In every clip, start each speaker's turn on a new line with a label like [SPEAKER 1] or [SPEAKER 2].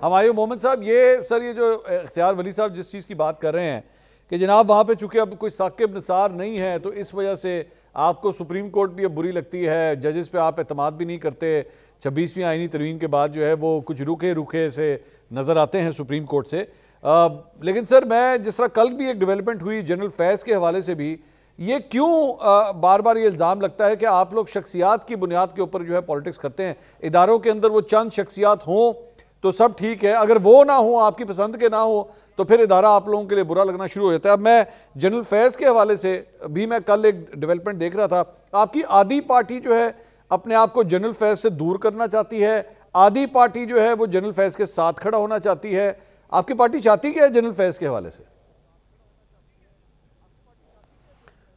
[SPEAKER 1] ہمایوں محمد صاحب، یہ جو اختیار ولی صاحب جس چیز کی بات کر رہے ہیں کہ جناب وہاں پہ چونکہ اب کوئی ثاقب نثار نہیں ہے تو اس وجہ سے آپ کو سپریم کورٹ بھی اب بری لگتی ہے، ججز پہ آپ اعتماد بھی نہیں کرتے، 26ویں آئینی ترمیم کے بعد جو ہے وہ کچھ روکے سے نظر آتے ہیں سپریم کورٹ سے. لیکن سر میں جس طرح کل بھی ایک ڈیولپمنٹ ہوئی جنرل فیض کے حوالے سے بھی، یہ کیوں بار بار یہ الزام لگتا ہے کہ آپ لوگ شخصیات کی بنیاد کے اوپر جو ہے پالیٹکس کرتے ہیں؟ اداروں کے اندر وہ چند شخصیات ہوں تو سب ٹھیک ہے، اگر وہ نہ ہوں، آپ کی پسند کے نہ ہوں، تو پھر ادارہ آپ لوگوں کے لیے برا لگنا شروع ہو جاتا ہے. اب میں جنرل فیض کے حوالے سے بھی میں کل ایک ڈیولپمنٹ دیکھ رہا تھا، آپ کی آدھی پارٹی جو ہے اپنے آپ کو جنرل فیض سے دور کرنا چاہتی ہے، آدھی پارٹی جو ہے وہ جنرل فیض کے ساتھ کھڑا ہونا چاہتی ہے. آپ کی پارٹی چاہتی کیا ہے جنرل فیض کے حوالے سے؟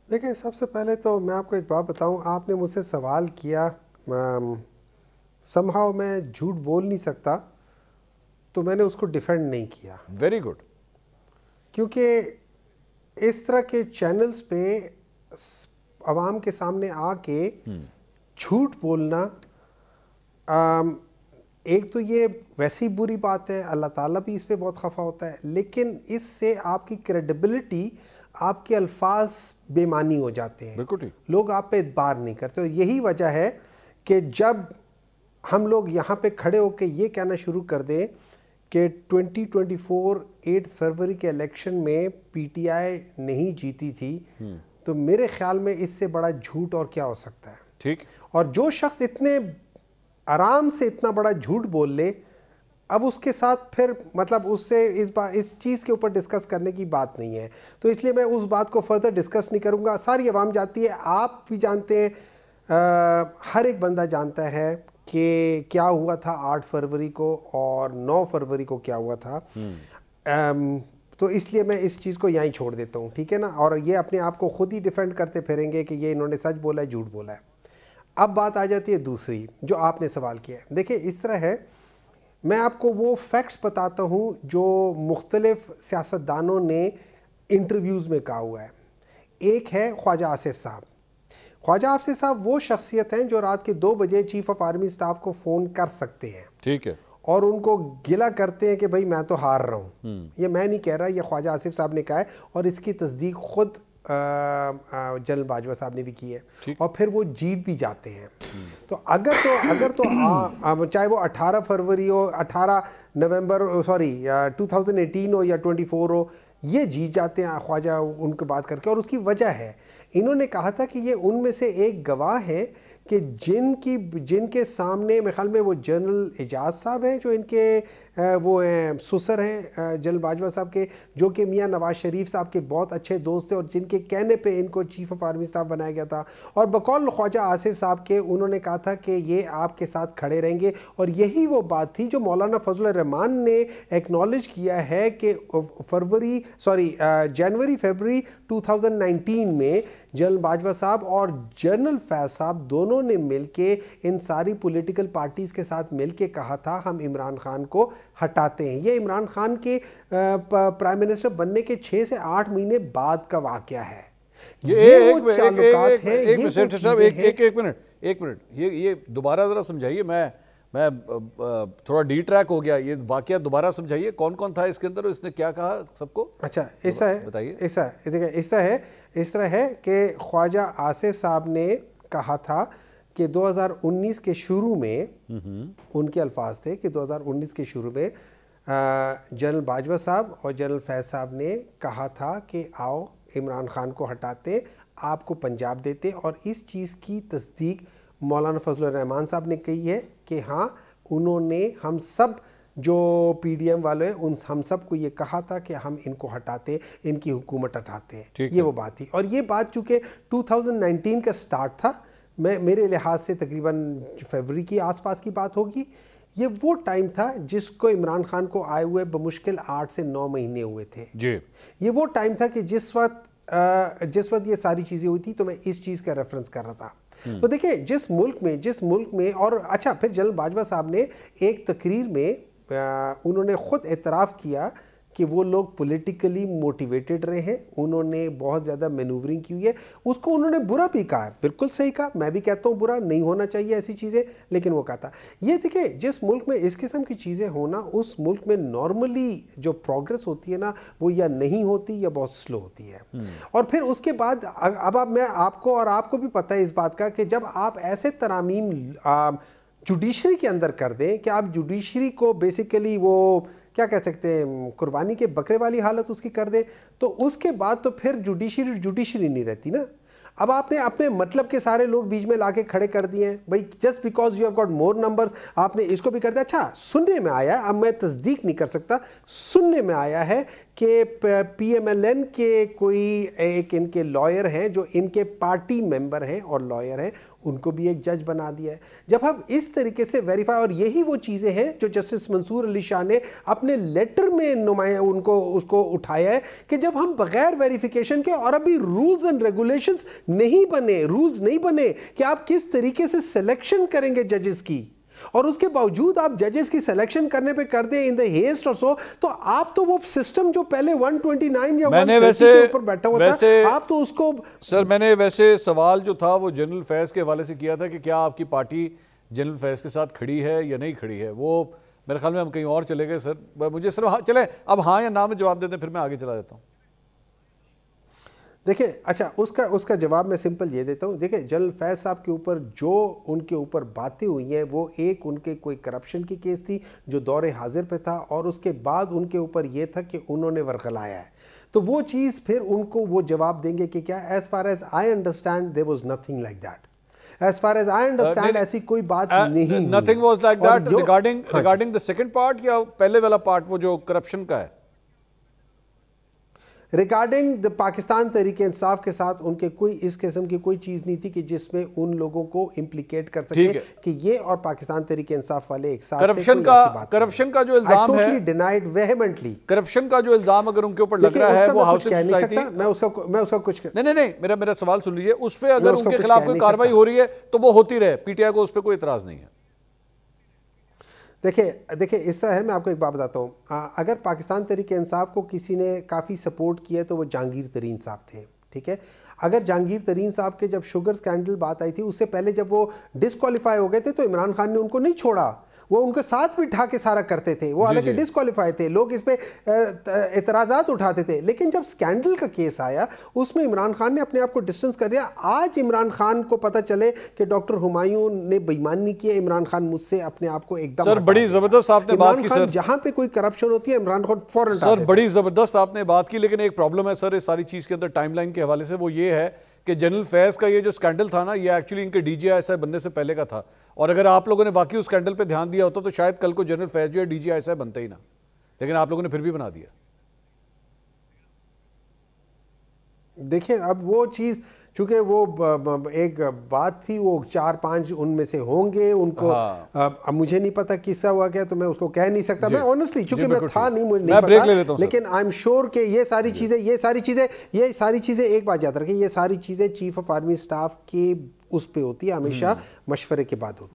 [SPEAKER 2] دیکھیں، سب سے پہلے تو میں آپ کو ایک بات بتاؤں، آپ نے مجھ سے سوال کیا، somehow میں جھوٹ بول نہیں سکتا تو میں نے اس کو ڈیفینڈ نہیں کیا.
[SPEAKER 1] Very good.
[SPEAKER 2] کیونکہ اس طرح کے چینلز پہ عوام کے سامنے آ کے جھوٹ بولنا، ایک تو یہ ویسی بری بات ہے، اللہ تعالیٰ بھی اس پہ بہت خفا ہوتا ہے، لیکن اس سے آپ کی کریڈیبلٹی، آپ کے الفاظ بے معنی ہو جاتے ہیں، لوگ آپ پہ اعتبار نہیں کرتے. اور یہی وجہ ہے کہ جب ہم لوگ یہاں پہ کھڑے ہو کے یہ کہنا شروع کر دیں کہ 2024 8 فروری کے الیکشن میں پی ٹی آئی نہیں جیتی تھی، تو میرے خیال میں اس سے بڑا جھوٹ اور کیا ہو سکتا ہے.
[SPEAKER 1] ٹھیک.
[SPEAKER 2] اور جو شخص اتنے آرام سے اتنا بڑا جھوٹ بول لے، اب اس کے ساتھ پھر مطلب اس سے اس چیز کے اوپر ڈسکس کرنے کی بات نہیں ہے. تو اس لیے میں اس بات کو فردر ڈسکس نہیں کروں گا. ساری عوام جانتی ہے، آپ بھی جانتے ہیں، ہر ایک بندہ جانتا ہے کہ کیا ہوا تھا 8 فروری کو اور 9 فروری کو کیا ہوا تھا. تو اس لیے میں اس چیز کو یہیں چھوڑ دیتا ہوں، ٹھیک ہے نا. اور یہ اپنے آپ کو خود ہی ڈیفینڈ کرتے پھریں گے کہ یہ انہوں نے سچ بولا ہے، جھوٹ بولا ہے. اب بات آ جاتی ہے دوسری جو آپ نے سوال کیا ہے. دیکھیں، اس طرح ہے، میں آپ کو وہ فیکٹس بتاتا ہوں جو مختلف سیاستدانوں نے انٹرویوز میں کہا ہوا ہے. ایک ہے خواجہ آصف صاحب. خواجہ آصف صاحب وہ شخصیت ہیں جو رات کے 2 بجے چیف آف آرمی سٹاف کو فون کر سکتے ہیں، ٹھیک ہے، اور ان کو گلہ کرتے ہیں کہ بھائی میں تو ہار رہا ہوں. یہ میں نہیں کہہ رہا، یہ خواجہ آصف صاحب نے کہا ہے، اور اس کی تصدیق خود جنرل باجوہ صاحب نے بھی کی ہے، اور پھر وہ جیت بھی جاتے ہیں. تو اگر تو چاہے وہ 18 فروری ہو، 18 نومبر 2018 ہو یا 24 ہو، یہ جیت جاتے ہیں خواجہ ان کو بات کر کے. اور اس کی وجہ ہے، انہوں نے کہا تھا کہ یہ ان میں سے ایک گواہ ہے کہ جن کے سامنے میرے خیال میں وہ جنرل اعجاز صاحب ہیں جو ان کے وہ سسر ہیں جنرل باجوہ صاحب کے، جو کہ میاں نواز شریف صاحب کے بہت اچھے دوست تھے، اور جن کے کہنے پہ ان کو چیف آف آرمی اسٹاف بنایا گیا تھا. اور بقول خواجہ آصف صاحب کے انہوں نے کہا تھا کہ یہ آپ کے ساتھ کھڑے رہیں گے. اور یہی وہ بات تھی جو مولانا فضل الرحمان نے ایکنالج کیا ہے کہ جنوری فیبری 2019 میں جنرل باجوہ صاحب اور جنرل فیض صاحب دونوں نے مل کے ان ساری پولیٹیکل پارٹیز کے ساتھ مل کے کہا تھا ہم عمران خان کو ہٹاتے ہیں. یہ عمران خان کے پرائم منسٹر بننے کے 6 سے 8 مہینے بعد کا واقعہ ہے.
[SPEAKER 1] ایک منٹ یہ دوبارہ ذرا سمجھائیے. میں تھوڑا ڈی ٹریک ہو گیا، یہ واقعہ دوبارہ سمجھائیے. کون کون تھا اس کے اندر، اس نے کیا کہا سب کو؟
[SPEAKER 2] اچھا، ایسا ہے،
[SPEAKER 1] بتائیے.
[SPEAKER 2] اس طرح ہے کہ خواجہ آصف صاحب نے کہا تھا کہ 2019 کے شروع میں، ان کے الفاظ تھے کہ 2019 کے شروع میں جنرل باجوہ صاحب اور جنرل فیض صاحب نے کہا تھا کہ آؤ عمران خان کو ہٹاتے، آپ کو پنجاب دیتے. اور اس چیز کی تصدیق مولانا فضل الرحمان صاحب نے کی ہے کہ ہاں انہوں نے ہم سب جو پی ڈی ایم والے ہیں ہم سب کو یہ کہا تھا کہ ہم ان کو ہٹاتے، ان کی حکومت ہٹاتے ہیں. یہ وہ بات تھی. اور یہ بات چونکہ 2019 کا سٹارٹ تھا، میرے لحاظ سے تقریباً فروری کی آس پاس کی بات ہوگی. یہ وہ ٹائم تھا جس کو عمران خان کو آئے ہوئے بمشکل 8 سے 9 مہینے ہوئے تھے. یہ وہ ٹائم تھا کہ جس وقت یہ ساری چیزیں ہوئی تھی. تو میں اس چیز کا ریفرنس کر رہا تھا. تو دیکھیں، جس ملک میں اور اچھا، پھر جنرل باجوہ صاحب نے ایک تقریر میں انہوں نے خود اعتراف کیا کہ وہ لوگ پولیٹیکلی موٹیویٹڈ رہے ہیں, انہوں نے بہت زیادہ مینوورنگ کی ہوئی ہے. اس کو انہوں نے برا بھی کہا ہے, بالکل صحیح کہا, میں بھی کہتا ہوں برا نہیں ہونا چاہیے ایسی چیزیں, لیکن وہ کہتا. یہ دیکھیں جس ملک میں اس قسم کی چیزیں ہونا, اس ملک میں نارملی جو پروگرس ہوتی ہے نا وہ یا نہیں ہوتی یا بہت سلو ہوتی ہے. اور پھر اس کے بعد اب میں آپ کو اور آپ کو بھی پتہ ہے اس بات کا کہ جب آپ ایسے ترامیم جوڈیشری کے اندر کر دیں کہ آپ جوڈیشری کو بیسیکلی وہ کیا کہہ سکتے ہیں قربانی کے بکرے والی حالت اس کی کر دیں, تو اس کے بعد تو پھر جوڈیشری نہیں رہتی نا. اب آپ نے اپنے مطلب کے سارے لوگ بیچ میں لا کے کھڑے کر دیے ہیں بھائی, just because you have got more numbers, آپ نے اس کو بھی کر دیا. اچھا سننے میں آیا ہے, اب میں تصدیق نہیں کر سکتا, سننے میں آیا ہے کہ پی ایم ایل این کے کوئی ایک ان کے لائر ہیں جو ان کے پارٹی ممبر ہیں اور لائر ہیں, ان کو بھی ایک جج بنا دیا ہے. جب ہم اس طریقے سے ویریفائی, اور یہی وہ چیزیں ہیں جو جسٹس منصور علی شاہ نے اپنے لیٹر میں اس کو اٹھایا ہے کہ جب ہم بغیر ویریفیکیشن کے, اور ابھی رولز اینڈ ریگولیشنز نہیں بنے, رولز نہیں بنے کہ آپ کس طریقے سے سلیکشن کریں گے ججز کی, اور اس کے باوجود آپ ججز کی سلیکشن کرنے پہ کر دیں ان دا ہیسٹ اور سو, تو آپ تو وہ سسٹم جو پہلے 129 یا 130 کے اوپر بیٹھا ہوتا ہے, آپ تو اس کو.
[SPEAKER 1] سر میں نے ویسے سوال جو تھا وہ جنرل فیض کے حوالے سے کیا تھا کہ کیا آپ کی پارٹی جنرل فیض کے ساتھ کھڑی ہے یا نہیں کھڑی ہے, وہ میرے خیال میں ہم کہیں اور چلے گئے. سر مجھے صرف چلیں اب ہاں یا نہ میں جواب دیتے ہیں, پھر میں آگے چلا جاتا ہوں.
[SPEAKER 2] دیکھیں اچھا اس کا جواب میں سمپل یہ دیتا ہوں. دیکھیں جنرل فیض صاحب کے اوپر جو ان کے اوپر باتیں ہوئی ہیں وہ ایک ان کے کوئی کرپشن کی کیس تھی جو دور حاضر پہ تھا, اور اس کے بعد ان کے اوپر یہ تھا کہ انہوں نے ورغلایا ہے, تو وہ چیز پھر ان کو وہ جواب دیں گے کہ کیا. As far as I understand there was nothing like that, as far as I understand ایسی کوئی بات نہیں.
[SPEAKER 1] Nothing was like that regarding the second part یا پہلے والا پارٹ وہ جو کرپشن کا ہے,
[SPEAKER 2] ریگارڈنگ دا پاکستان تحریک انصاف کے ساتھ ان کے کوئی اس قسم کی کوئی چیز نہیں تھی کہ جس میں ان لوگوں کو امپلیکیٹ کر سکے کہ یہ اور پاکستان تحریک انصاف والے ایک ساتھ.
[SPEAKER 1] کرپشن کا جو الزام ہے,
[SPEAKER 2] ڈینائڈ ویہمنٹلی,
[SPEAKER 1] کرپشن کا جو الزام اگر ان کے اوپر لگ رہا ہے وہ ہاؤسنگ سوسائٹی,
[SPEAKER 2] میں اس کا کچھ
[SPEAKER 1] نہیں میرا سوال سن لیجیے, اس پہ اگر ان کے خلاف کوئی کارروائی ہو رہی ہے تو وہ ہوتی رہے, پی ٹی آئی کو اس پہ کوئی اعتراض نہیں ہے.
[SPEAKER 2] دیکھیں اس طرح ہے, میں آپ کو ایک بات بتاتا ہوں. اگر پاکستان تحریک انصاف کو کسی نے کافی سپورٹ کیا تو وہ جہانگیر ترین صاحب تھے, ٹھیک ہے. اگر جہانگیر ترین صاحب کے جب شوگر سکینڈل بات آئی تھی, اس سے پہلے جب وہ ڈسکوالیفائی ہو گئے تھے تو عمران خان نے ان کو نہیں چھوڑا, وہ ان کے ساتھ بٹھا کے سارا کرتے تھے, وہ حالانکہ ڈسکوالیفائی تھے, لوگ اس پہ اعتراضات اٹھاتے تھے, لیکن جب سکینڈل کا کیس آیا اس میں عمران خان نے اپنے آپ کو ڈسٹنس کر دیا. آج عمران خان کو پتہ چلے کہ ڈاکٹر ہمایوں نے بے ایمانی کی ہے, عمران خان مجھ سے اپنے آپ کو ایک دم
[SPEAKER 1] سر بڑی زبردست آپ نے بات کی. سر
[SPEAKER 2] جہاں پہ کوئی کرپشن ہوتی ہے عمران خان فوراً
[SPEAKER 1] سر بڑی زبردست آپ نے بات کی, لیکن ایک پرابلم ہے سر اس ساری چیز کے اندر ٹائم لائن کے حوالے سے, وہ یہ ہے کہ جنرل فیض کا یہ جو سکینڈل تھا نا, یہ ایکچولی ان کے D G I S I بننے سے پہلے کا تھا, اور اگر آپ لوگوں نے واقعی اس سکینڈل پہ دھیان دیا ہوتا تو شاید کل کو جنرل فیض جو ہے D G I S I بنتا ہی نہ, لیکن آپ لوگوں نے پھر بھی بنا دیا.
[SPEAKER 2] دیکھیں اب وہ چیز چونکہ وہ ایک بات تھی, وہ 4-5 ان میں سے ہوں گے, ان کو اب مجھے نہیں پتا قصہ ہوا کیا, تو میں اس کو کہہ نہیں سکتا. میں آنیسٹلی چونکہ میں تھا نہیں, مجھے نہیں پتا, لیکن آئی ایم شیور کہ یہ ساری چیزیں ایک بات یاد رکھیں, یہ ساری چیزیں چیف آف آرمی اسٹاف کی اس پہ ہوتی ہے, ہمیشہ مشورے کے بعد ہوتی ہے.